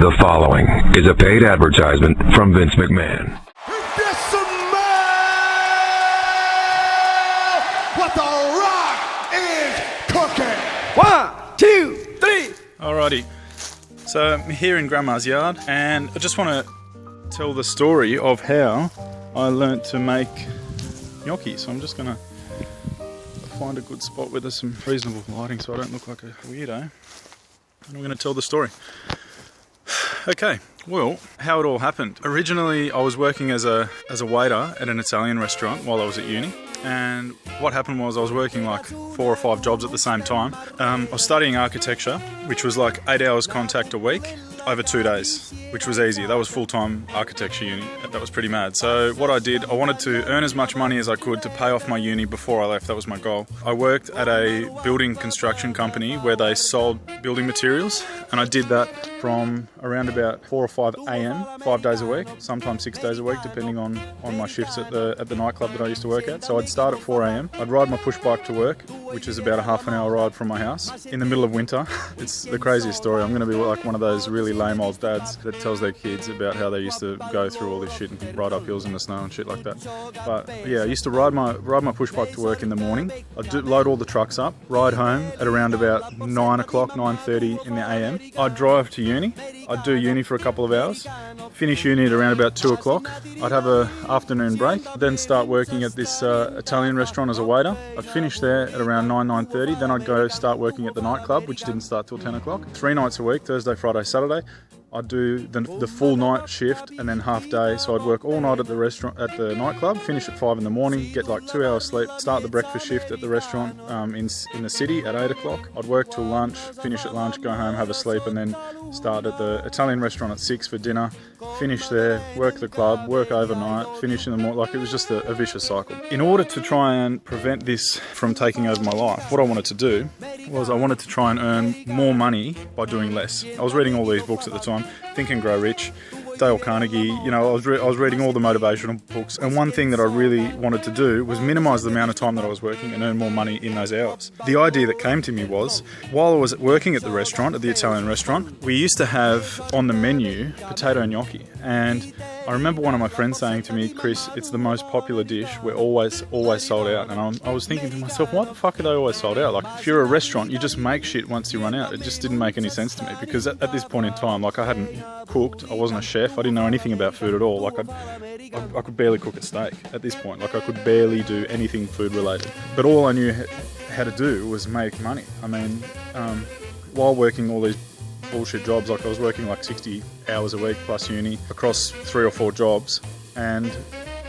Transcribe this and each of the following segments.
The following is a paid advertisement from Vince McMahon. What the Rock is cooking. 1, 2, 3. Alrighty, so I'm here in Grandma's yard, and I just want to tell the story of how I learnt to make gnocchi. So I'm just going to find a good spot where there's some reasonable lighting so I don't look like a weirdo, and I'm going to tell the story. Okay, well, how it all happened. Originally, I was working as a waiter at an Italian restaurant while I was at uni. And what happened was I was working like 4 or 5 jobs at the same time. I was studying architecture, which was like 8 hours contact a week over 2 days, which was easy. That was full-time architecture uni. That was pretty mad. So what I did, I wanted to earn as much money as I could to pay off my uni before I left. That was my goal. I worked at a building construction company where they sold building materials, and I did that from around about 4 or 5 a.m. 5 days a week, sometimes 6 days a week, depending on my shifts at the nightclub that I used to work at. So I'd start at 4 a.m. I'd ride my push bike to work, which is about a half an hour ride from my house, in the middle of winter. It's the craziest story. I'm going to be like one of those really lame old dads that tells their kids about how they used to go through all this shit and ride up hills in the snow and shit like that. But yeah, I used to ride my push bike to work in the morning. I'd load all the trucks up, ride home at around about 9 o'clock, 9:30 in the AM. I'd drive to uni. I'd do uni for a couple of hours, finish uni at around about 2 o'clock. I'd have an afternoon break, then start working at this Italian restaurant as a waiter. I'd finish there at around 9:30. Then I'd go start working at the nightclub, which didn't start till 10 o'clock. 3 nights a week, Thursday, Friday, Saturday. I'd do the full night shift and then half day. So I'd work all night at the restaurant, at the nightclub, finish at 5 in the morning, get like 2 hours sleep, start the breakfast shift at the restaurant in the city at 8 o'clock. I'd work till lunch, finish at lunch, go home, have a sleep, and then start at the Italian restaurant at 6 for dinner, finish there, work the club, work overnight, finish in the morning. Like, it was just a vicious cycle. In order to try and prevent this from taking over my life, what I wanted to do was I wanted to try and earn more money by doing less. I was reading all these books at the time, Think and Grow Rich, Dale Carnegie, you know, I was reading all the motivational books, and one thing that I really wanted to do was minimise the amount of time that I was working and earn more money in those hours. The idea that came to me was, while I was working at the restaurant, at the Italian restaurant, we used to have on the menu potato gnocchi, and I remember one of my friends saying to me, "Chris, it's the most popular dish. We're always sold out." And I was thinking to myself, why the fuck are they always sold out? Like, if you're a restaurant, you just make shit once you run out. It just didn't make any sense to me, because at this point in time, like, I hadn't cooked, I wasn't a chef, I didn't know anything about food at all. Like, I could barely cook a steak at this point. Like, I could barely do anything food related. But all I knew how to do was make money. I mean, while working all these bullshit jobs, like I was working like 60 hours a week plus uni across 3 or 4 jobs, and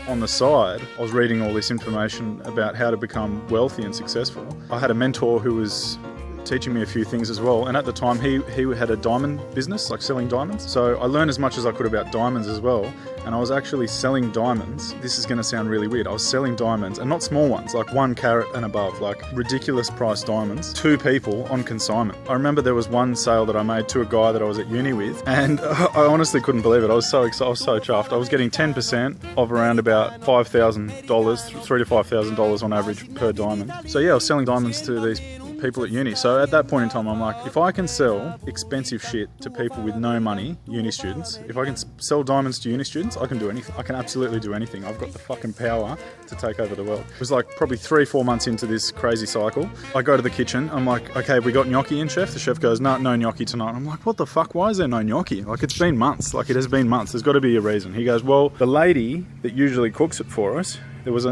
on the side I was reading all this information about how to become wealthy and successful. I had a mentor who was teaching me a few things as well, and at the time he had a diamond business, like selling diamonds. So I learned as much as I could about diamonds as well, and I was actually selling diamonds. This is going to sound really weird. I was selling diamonds, and not small ones, like 1 carat and above, like ridiculous price diamonds, to people on consignment. I remember there was one sale that I made to a guy that I was at uni with, and I honestly couldn't believe it. I was so excited, I was so chuffed. I was getting 10% of around about $5,000, $3,000 to $5,000 on average per diamond. So yeah, I was selling diamonds to these people at uni. So at that point in time, I'm like, if I can sell expensive shit to people with no money, uni students, if I can sell diamonds to uni students, I can do anything. I can absolutely do anything. I've got the fucking power to take over the world. It was like probably 3 or 4 months into this crazy cycle. I go to the kitchen. I'm like, okay, we got gnocchi in, chef? The chef goes, no gnocchi tonight. I'm like, what the fuck? Why is there no gnocchi? Like, it's been months. Like, it has been months. There's got to be a reason. He goes, well, the lady that usually cooks it for us,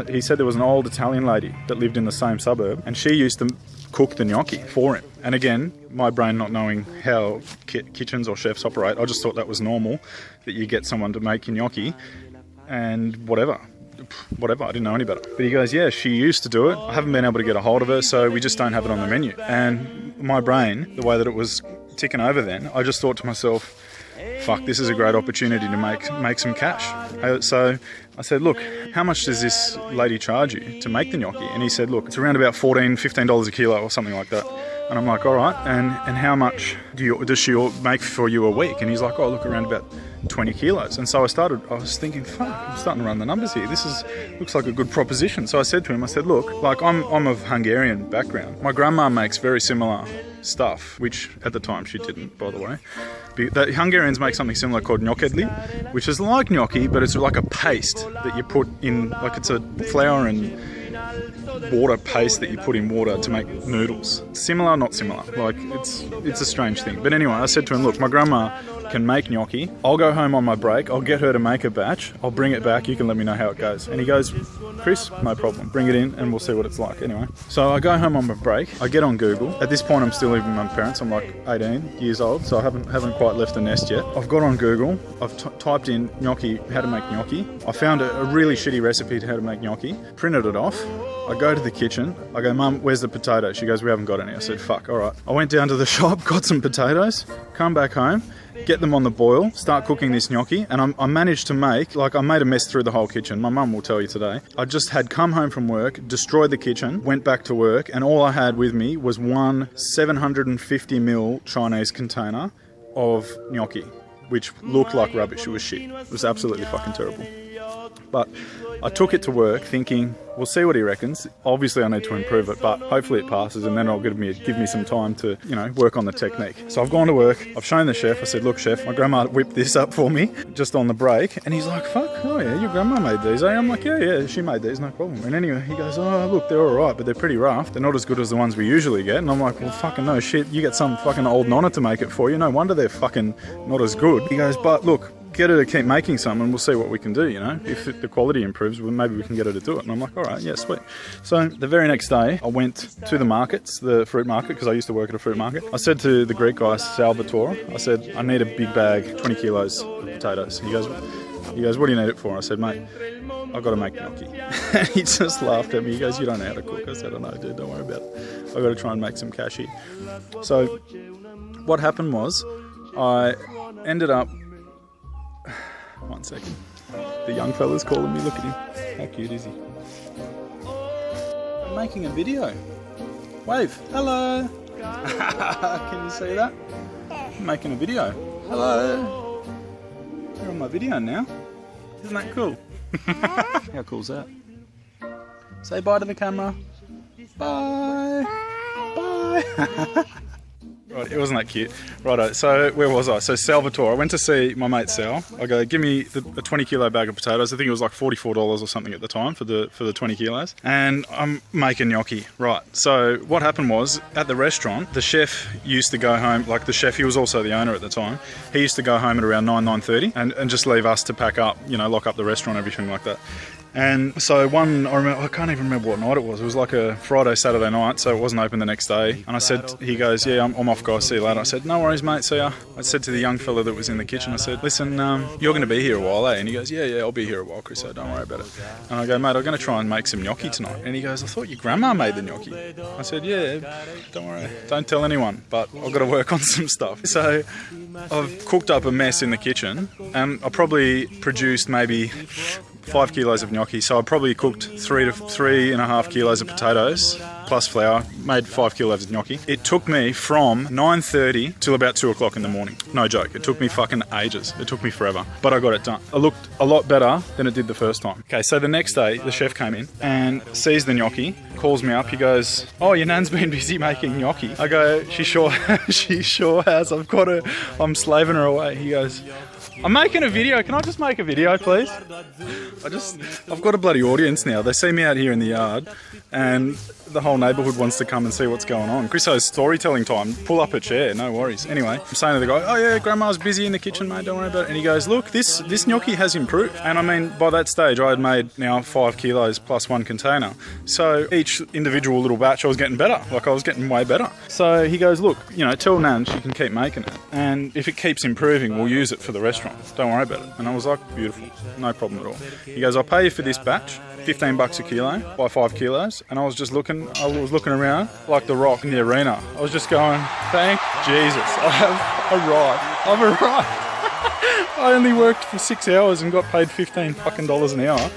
he said there was an old Italian lady that lived in the same suburb, and she used to cook the gnocchi for him. And again, my brain not knowing how kitchens or chefs operate, I just thought that was normal, that you get someone to make gnocchi and whatever, I didn't know any better. But he goes, yeah, she used to do it. I haven't been able to get a hold of her, so we just don't have it on the menu. And my brain, the way that it was ticking over then, I just thought to myself, fuck, this is a great opportunity to make some cash. So I said, look, how much does this lady charge you to make the gnocchi? And he said, look, it's around about $14, $15 a kilo or something like that. And I'm like, all right, and how much does she make for you a week? And he's like, oh, look, around about 20 kilos. And so I was thinking, fuck, I'm starting to run the numbers here. Looks like a good proposition. So I said to him, look, like I'm of Hungarian background. My grandma makes very similar stuff, which at the time she didn't, by the way. The Hungarians make something similar called gnocchi, which is like gnocchi, but it's like a paste that you put in, like it's a flour and water paste that you put in water to make noodles. Similar, not similar. Like, it's a strange thing. But anyway, I said to him, look, my grandma can make gnocchi. I'll go home on my break. I'll get her to make a batch. I'll bring it back. You can let me know how it goes. And he goes, Chris, no problem. Bring it in and we'll see what it's like. Anyway, so I go home on my break. I get on Google. At this point, I'm still living with my parents. I'm like 18 years old, so I haven't quite left the nest yet. I've got on Google. I've typed in gnocchi, how to make gnocchi. I found a really shitty recipe to how to make gnocchi. Printed it off. I go to the kitchen. I go, Mum, where's the potato? She goes, we haven't got any. I said, fuck, all right. I went down to the shop, got some potatoes, come back home, get them on the boil, start cooking this gnocchi, and I managed to make, like, I made a mess through the whole kitchen. My mum will tell you today. I just had come home from work, destroyed the kitchen, went back to work, and all I had with me was one 750ml Chinese container of gnocchi, which looked like rubbish. It was shit. It was absolutely fucking terrible. But I took it to work thinking, we'll see what he reckons. Obviously I need to improve it, but hopefully it passes, and then it'll give me some time to, you know, work on the technique. So I've gone to work, I've shown the chef, I said, look chef, my grandma whipped this up for me just on the break, and he's like, fuck, oh yeah, your grandma made these, eh? I'm like, yeah, she made these, no problem. And anyway, he goes, oh look, they're alright, but they're pretty rough. They're not as good as the ones we usually get. And I'm like, well fucking no shit, you get some fucking old nonna to make it for you, no wonder they're fucking not as good. He goes, but look, get her to keep making some and we'll see what we can do, you know. If the quality improves, well, maybe we can get her to do it. And I'm like, all right, yeah, sweet. So the very next day, I went to the markets, the fruit market, because I used to work at a fruit market. I said to the Greek guy, Salvatore, I said, I need a big bag, 20 kilos of potatoes. He goes, what do you need it for? I said, mate, I've got to make gnocchi. And he just laughed at me. He goes, you don't know how to cook. I said, I know, dude, don't worry about it. I've got to try and make some cash here. So what happened was, I ended up... One second. The young fella's calling me. Look at him. How cute is he? I'm making a video. Wave. Hello. Can you see that? I'm making a video. Hello. You're on my video now. Isn't that cool? How cool's that? Say bye to the camera. Bye. Bye. Right, it wasn't that cute. Righto, so where was I? So Salvatore, I went to see my mate Sal. I go, give me a 20 kilo bag of potatoes. I think it was like $44 or something at the time for the 20 kilos. And I'm making gnocchi. Right, so what happened was, at the restaurant, the chef used to go home, like the chef, he was also the owner at the time. He used to go home at around 9:30 and just leave us to pack up, you know, lock up the restaurant, everything like that. And so I can't even remember what night it was. It was like a Friday, Saturday night, so it wasn't open the next day. And I said, he goes, yeah, I'm off guys, see you later. I said, no worries mate, see ya. I said to the young fella that was in the kitchen, I said, listen, you're going to be here a while, eh? And he goes, yeah, I'll be here a while, Chris, so don't worry about it. And I go, mate, I'm going to try and make some gnocchi tonight. And he goes, I thought your grandma made the gnocchi. I said, yeah, don't worry, don't tell anyone, but I've got to work on some stuff. So I've cooked up a mess in the kitchen, and I probably produced maybe 5 kilos of gnocchi, so I probably cooked 3 to 3.5 kilos of potatoes plus flour, made 5 kilos of gnocchi. It took me from 9:30 till about 2 o'clock in the morning. No joke, it took me fucking ages. It took me forever, but I got it done. It looked a lot better than it did the first time. Okay, so the next day, the chef came in and sees the gnocchi, calls me up, he goes, oh, your nan's been busy making gnocchi. I go, she sure has, I'm slaving her away. He goes, I'm making a video. Can I just make a video, please? I've got a bloody audience now. They see me out here in the yard and the whole neighbourhood wants to come and see what's going on. Chriso's storytelling time. Pull up a chair, no worries. Anyway, I'm saying to the guy, oh yeah, grandma's busy in the kitchen, mate, don't worry about it. And he goes, look, this gnocchi has improved. And I mean, by that stage, I had made now 5 kilos plus 1 container. So each individual little batch, I was getting better. Like I was getting way better. So he goes, look, you know, tell Nan she can keep making it. And if it keeps improving, we'll use it for the restaurant. Don't worry about it. And I was like, beautiful, no problem at all. He goes, I'll pay you for this batch, $15 a kilo, by 5 kilos. And I was looking around like the Rock in the arena. I was just going, thank Jesus, I've arrived. I only worked for 6 hours and got paid $15 an hour.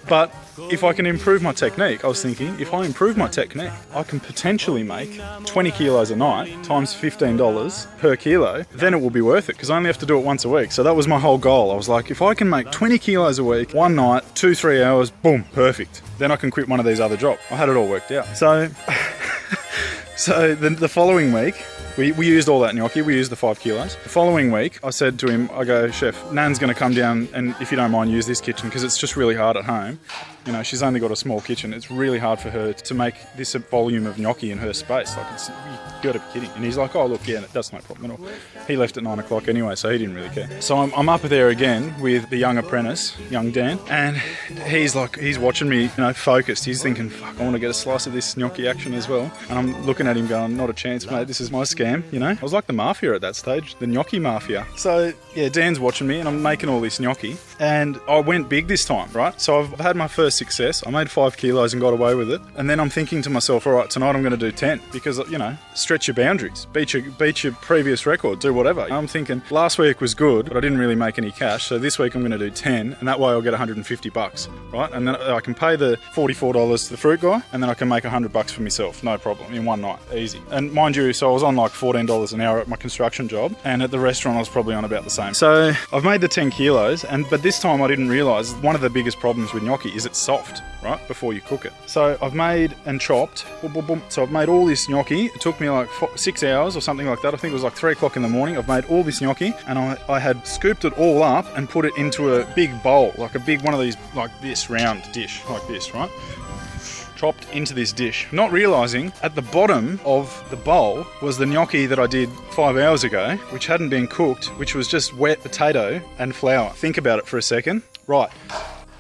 But if I can improve my technique, I was thinking, if I improve my technique, I can potentially make 20 kilos a night times $15 per kilo, then it will be worth it because I only have to do it once a week. So that was my whole goal. I was like, if I can make 20 kilos a week, one night, 2-3 hours, boom, perfect. Then I can quit one of these other jobs. I had it all worked out. So So the following week, we used all that gnocchi, we used the 5 kilos. The following week, I said to him, I go, Chef, Nan's going to come down and if you don't mind, use this kitchen because it's just really hard at home. You know, she's only got a small kitchen. It's really hard for her to make this volume of gnocchi in her space. Like, you got to be kidding. And he's like, oh, look, yeah, that's no problem at all. He left at 9 o'clock anyway, so he didn't really care. So I'm up there again with the young apprentice, young Dan, and he's watching me, you know, focused. He's thinking, fuck, I want to get a slice of this gnocchi action as well. And I'm looking at him going, not a chance, mate. This is my scam, you know. I was like the Mafia at that stage, the gnocchi Mafia. So, yeah, Dan's watching me and I'm making all this gnocchi. And I went big this time, right? So I've had my first success. I made 5 kilos and got away with it. And then I'm thinking to myself, all right, tonight I'm going to do 10 because, you know, stretch your boundaries, beat your previous record, do whatever. I'm thinking last week was good, but I didn't really make any cash. So this week I'm going to do 10 and that way I'll get $150, right? And then I can pay the $44 to the fruit guy and then I can make $100 for myself. No problem in one night, easy. And mind you, so I was on like $14 an hour at my construction job and at the restaurant I was probably on about the same. So I've made the 10 kilos but this time I didn't realize one of the biggest problems with gnocchi is it's soft, right, before you cook it. So I've made and chopped, boom, boom, boom. So I've made all this gnocchi. It took me like 6 hours or something like that. I think it was like 3 o'clock in the morning. I've made all this gnocchi and I had scooped it all up and put it into a big bowl, like a big one of these, like this round dish, like this, right? Chopped into this dish, not realizing at the bottom of the bowl was the gnocchi that I did 5 hours ago, which hadn't been cooked, which was just wet potato and flour. Think about it for a second. Right.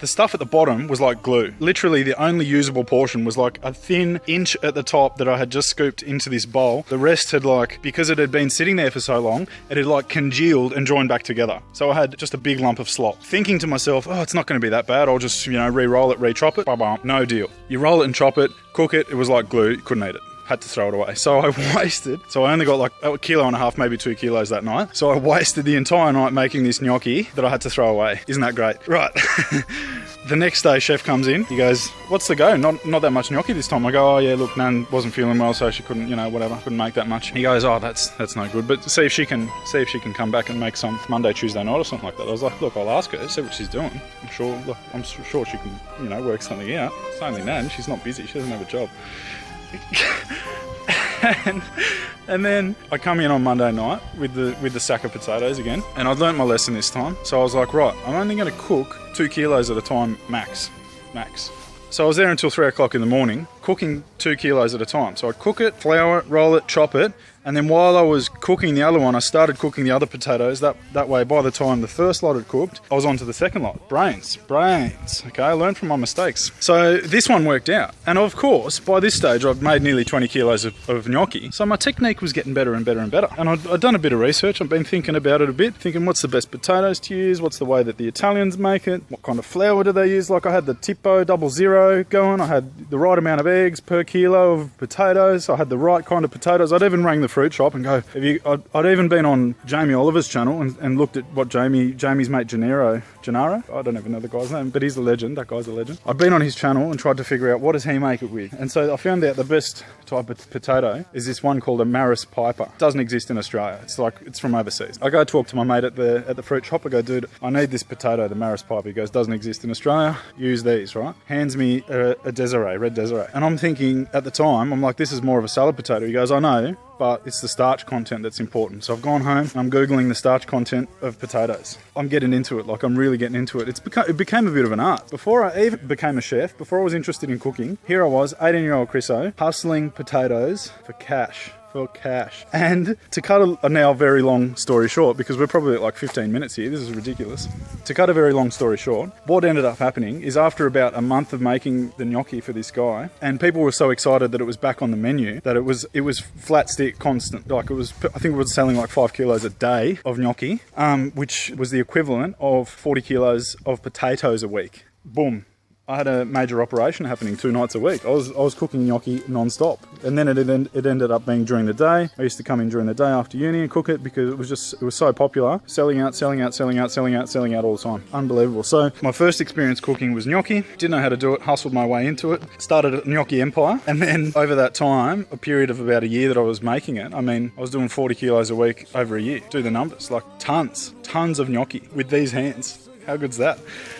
The stuff at the bottom was like glue. Literally the only usable portion was like a thin inch at the top that I had just scooped into this bowl. The rest had like, because it had been sitting there for so long, it had like congealed and joined back together. So I had just a big lump of slop. Thinking to myself, oh, it's not going to be that bad. I'll just, you know, re-roll it, re-chop it. Ba-bam. No deal. You roll it and chop it, cook it. It was like glue. You couldn't eat it. Had to throw it away. So I wasted, so I only got like a kilo and a half, maybe 2 kilos that night. So I wasted the entire night making this gnocchi that I had to throw away. Isn't that great? Right. The next day, chef comes in. He goes, what's the go? Not that much gnocchi this time. I go, oh yeah, look, Nan wasn't feeling well, so she couldn't, you know, whatever, couldn't make that much. He goes, oh, that's no good. But see if she can come back and make some Monday, Tuesday night or something like that. I was like, look, I'll ask her, see what she's doing. I'm sure she can, you know, work something out. It's only Nan. She's not busy. She doesn't have a job. And then I come in on Monday night with the sack of potatoes again, and I'd learnt my lesson this time. So I was like, right, I'm only going to cook 2 kilos at a time, max. So I was there until 3 o'clock in the morning, cooking 2 kilos at a time. So I'd cook it, flour it, roll it, chop it, and then while I was cooking the other one, I started cooking the other potatoes. That way, by the time the first lot had cooked, I was on to the second lot. Brains. Okay, I learned from my mistakes. So this one worked out. And of course, by this stage, I've made nearly 20 kilos of gnocchi. So my technique was getting better and better and better. And I'd done a bit of research. I've been thinking about it a bit, thinking what's the best potatoes to use, what's the way that the Italians make it, what kind of flour do they use. Like I had the Tipo 00 going. I had the right amount of eggs per kilo of potatoes. I had the right kind of potatoes. I'd even rang the fruit shop and go, I'd even been on Jamie Oliver's channel and looked at what Jamie's mate Gennaro, I don't even know the guy's name, but he's a legend. That guy's a legend. I'd been on his channel and tried to figure out what does he make it with. And so I found out the best type of potato is this one called a Maris Piper. It doesn't exist in Australia. It's from overseas. I go talk to my mate at the fruit shop. I go, dude, I need this potato, the Maris Piper. He goes, doesn't exist in Australia. Use these, right? Hands me a Desiree, red Desiree. And I'm thinking at the time, I'm like, this is more of a salad potato. He goes, I know, but it's the starch content that's important. So I've gone home and I'm Googling the starch content of potatoes. I'm getting into it, like I'm really getting into it. It became a bit of an art. Before I even became a chef, before I was interested in cooking, here I was, 18-year-old Chriso, hustling potatoes for cash. And to cut a now very long story short, because we're probably at like 15 minutes here, this is ridiculous. To cut a very long story short, what ended up happening is after about a month of making the gnocchi for this guy, and people were so excited that it was back on the menu, that it was flat stick constant. Like I think it was selling like 5 kilos a day of gnocchi, which was the equivalent of 40 kilos of potatoes a week. Boom. I had a major operation happening 2 nights a week. I was cooking gnocchi non-stop. And then it ended up being during the day. I used to come in during the day after uni and cook it because it was so popular. Selling out all the time. Unbelievable. So my first experience cooking was gnocchi. Didn't know how to do it, hustled my way into it. Started a gnocchi empire. And then over that time, a period of about a year that I was making it, I mean, I was doing 40 kilos a week over a year. Do the numbers, like tons of gnocchi with these hands. How good's that?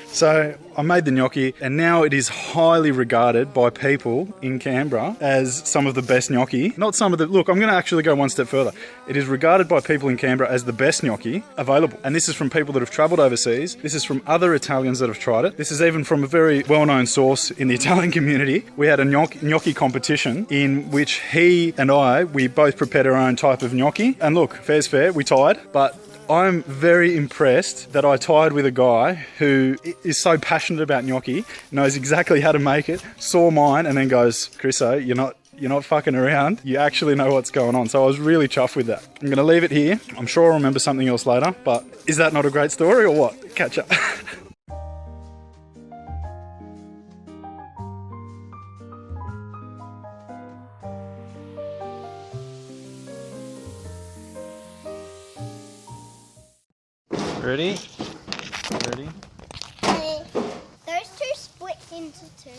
So I made the gnocchi, and now it is highly regarded by people in Canberra as some of the best gnocchi. Not some of the... Look, I'm going to actually go one step further. It is regarded by people in Canberra as the best gnocchi available. And this is from people that have travelled overseas. This is from other Italians that have tried it. This is even from a very well-known source in the Italian community. We had a gnocchi competition in which he and we both prepared our own type of gnocchi. And look, fair's fair, we tied, but I'm very impressed that I tied with a guy who is so passionate about gnocchi, knows exactly how to make it, saw mine, and then goes, Chriso, you're not fucking around. You actually know what's going on. So I was really chuffed with that. I'm going to leave it here. I'm sure I'll remember something else later, but is that not a great story or what? Catch up. Ready? Ready? Those two split into two.